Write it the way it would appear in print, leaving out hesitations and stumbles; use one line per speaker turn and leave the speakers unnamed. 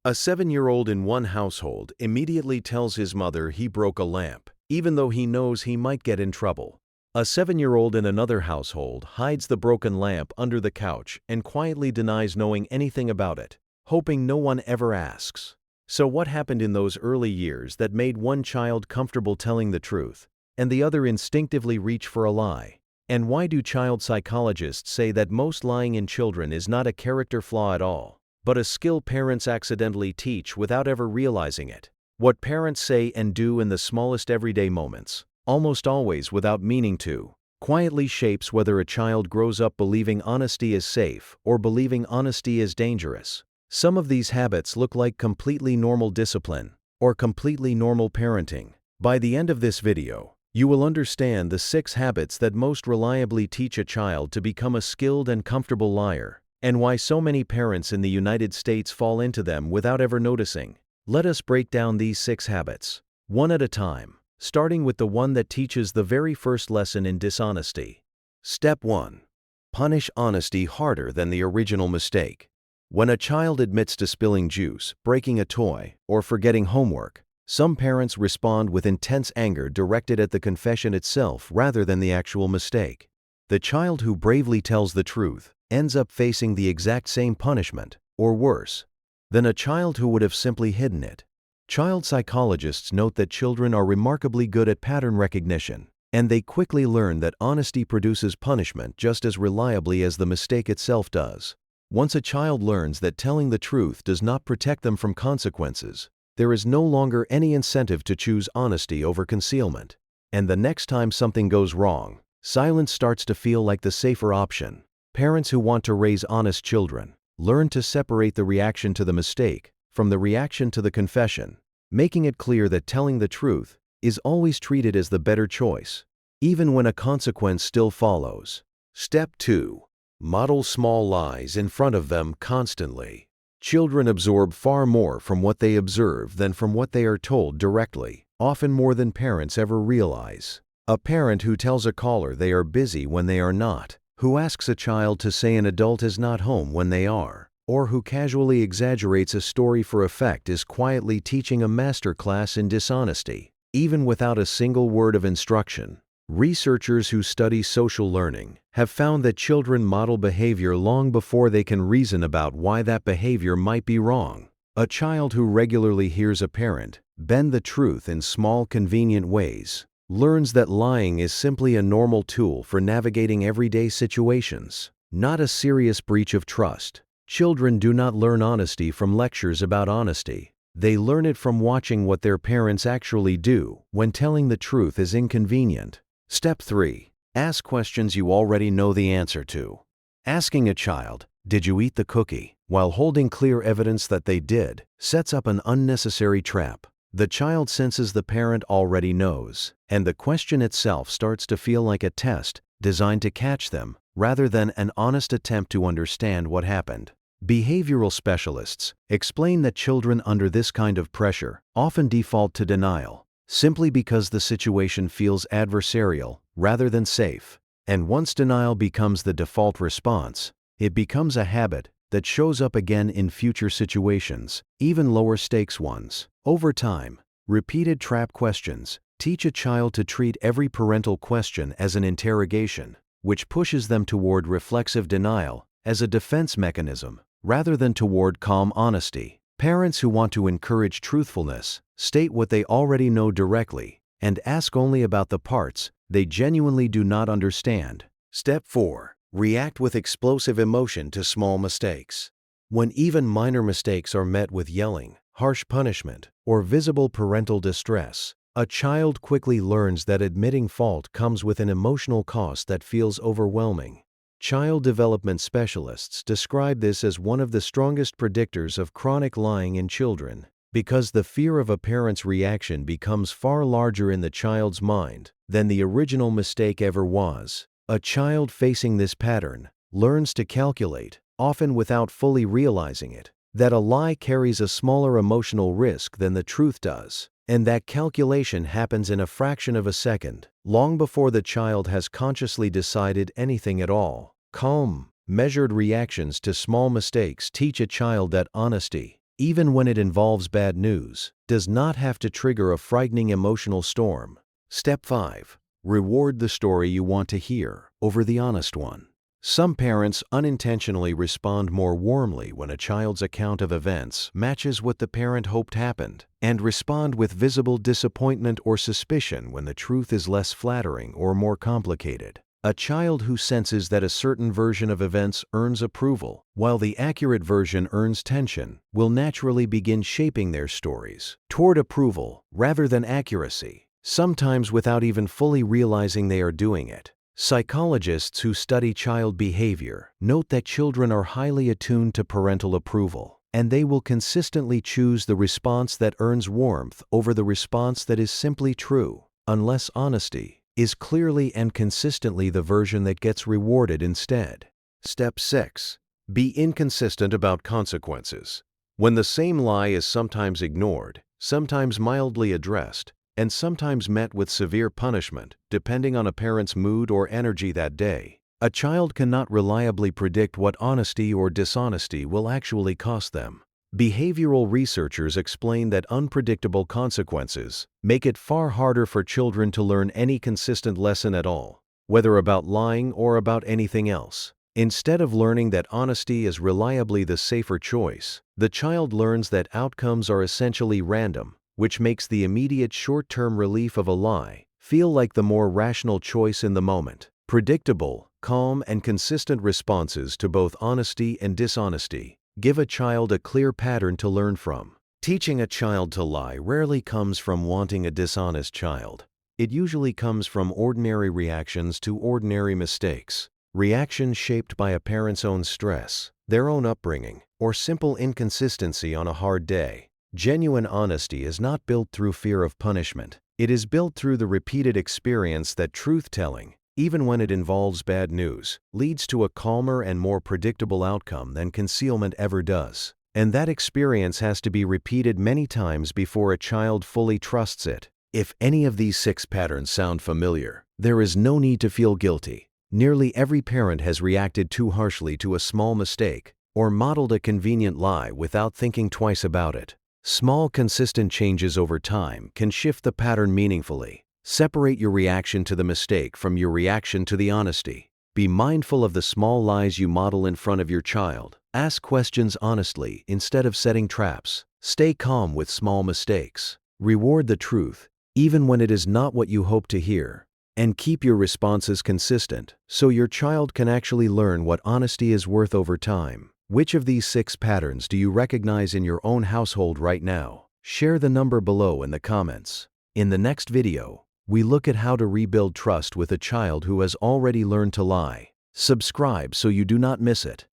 A 7-year-old in one household immediately tells his mother he broke a lamp, even though he knows he might get in trouble. A 7-year-old in another household hides the broken lamp under the couch and quietly denies knowing anything about it, hoping no one ever asks. So what happened in those early years that made one child comfortable telling the truth, and the other instinctively reach for a lie? And why do child psychologists say that most lying in children is not a character flaw at all, but a skill parents accidentally teach without ever realizing it? What parents say and do in the smallest everyday moments, almost always without meaning to, quietly shapes whether a child grows up believing honesty is safe or believing honesty is dangerous. Some of these habits look like completely normal discipline or completely normal parenting. By the end of this video, you will understand the 6 habits that most reliably teach a child to become a skilled and comfortable liar, and why so many parents in the United States fall into them without ever noticing. Let us break down these 6 habits, one at a time, starting with the one that teaches the very first lesson in dishonesty. Step 1. Punish honesty harder than the original mistake. When a child admits to spilling juice, breaking a toy, or forgetting homework, some parents respond with intense anger directed at the confession itself rather than the actual mistake. The child who bravely tells the truth ends up facing the exact same punishment, or worse, than a child who would have simply hidden it. Child psychologists note that children are remarkably good at pattern recognition, and they quickly learn that honesty produces punishment just as reliably as the mistake itself does. Once a child learns that telling the truth does not protect them from consequences, there is no longer any incentive to choose honesty over concealment. And the next time something goes wrong, silence starts to feel like the safer option. Parents who want to raise honest children learn to separate the reaction to the mistake from the reaction to the confession, making it clear that telling the truth is always treated as the better choice, even when a consequence still follows. Step 2. Model small lies in front of them constantly. Children absorb far more from what they observe than from what they are told directly, often more than parents ever realize. A parent who tells a caller they are busy when they are not, who asks a child to say an adult is not home when they are, or who casually exaggerates a story for effect is quietly teaching a master class in dishonesty, even without a single word of instruction. Researchers who study social learning have found that children model behavior long before they can reason about why that behavior might be wrong. A child who regularly hears a parent bend the truth in small, convenient ways learns that lying is simply a normal tool for navigating everyday situations, not a serious breach of trust. Children do not learn honesty from lectures about honesty. They learn it from watching what their parents actually do when telling the truth is inconvenient. Step 3. Ask questions you already know the answer to. Asking a child, "Did you eat the cookie?" while holding clear evidence that they did, sets up an unnecessary trap. The child senses the parent already knows, and the question itself starts to feel like a test designed to catch them, rather than an honest attempt to understand what happened. Behavioral specialists explain that children under this kind of pressure often default to denial, simply because the situation feels adversarial rather than safe. And once denial becomes the default response, it becomes a habit that shows up again in future situations, even lower stakes ones. Over time, repeated trap questions teach a child to treat every parental question as an interrogation, which pushes them toward reflexive denial as a defense mechanism, rather than toward calm honesty. Parents who want to encourage truthfulness state what they already know directly and ask only about the parts they genuinely do not understand. Step 4. React with explosive emotion to small mistakes. When even minor mistakes are met with yelling, harsh punishment, or visible parental distress, a child quickly learns that admitting fault comes with an emotional cost that feels overwhelming. Child development specialists describe this as one of the strongest predictors of chronic lying in children, because the fear of a parent's reaction becomes far larger in the child's mind than the original mistake ever was. A child facing this pattern learns to calculate, often without fully realizing it, that a lie carries a smaller emotional risk than the truth does, and that calculation happens in a fraction of a second, long before the child has consciously decided anything at all. Calm, measured reactions to small mistakes teach a child that honesty even when it involves bad news, does not have to trigger a frightening emotional storm. Step 5. Reward the story you want to hear over the honest one. Some parents unintentionally respond more warmly when a child's account of events matches what the parent hoped happened, and respond with visible disappointment or suspicion when the truth is less flattering or more complicated. A child who senses that a certain version of events earns approval, while the accurate version earns tension, will naturally begin shaping their stories toward approval rather than accuracy, sometimes without even fully realizing they are doing it. Psychologists who study child behavior note that children are highly attuned to parental approval, and they will consistently choose the response that earns warmth over the response that is simply true, unless honesty is clearly and consistently the version that gets rewarded instead. Step 6. Be inconsistent about consequences. When the same lie is sometimes ignored, sometimes mildly addressed, and sometimes met with severe punishment, depending on a parent's mood or energy that day, a child cannot reliably predict what honesty or dishonesty will actually cost them. Behavioral researchers explain that unpredictable consequences make it far harder for children to learn any consistent lesson at all, whether about lying or about anything else. Instead of learning that honesty is reliably the safer choice, the child learns that outcomes are essentially random, which makes the immediate short-term relief of a lie feel like the more rational choice in the moment. Predictable, calm, and consistent responses to both honesty and dishonesty give a child a clear pattern to learn from. Teaching a child to lie rarely comes from wanting a dishonest child. It usually comes from ordinary reactions to ordinary mistakes, reactions shaped by a parent's own stress, their own upbringing, or simple inconsistency on a hard day. Genuine honesty is not built through fear of punishment. It is built through the repeated experience that truth-telling, even when it involves bad news, leads to a calmer and more predictable outcome than concealment ever does. And that experience has to be repeated many times before a child fully trusts it. If any of these 6 patterns sound familiar, there is no need to feel guilty. Nearly every parent has reacted too harshly to a small mistake or modeled a convenient lie without thinking twice about it. Small, consistent changes over time can shift the pattern meaningfully. Separate your reaction to the mistake from your reaction to the honesty. Be mindful of the small lies you model in front of your child. Ask questions honestly instead of setting traps. Stay calm with small mistakes. Reward the truth, even when it is not what you hope to hear. And keep your responses consistent, so your child can actually learn what honesty is worth over time. Which of these 6 patterns do you recognize in your own household right now? Share the number below in the comments. In the next video, we look at how to rebuild trust with a child who has already learned to lie. Subscribe so you do not miss it.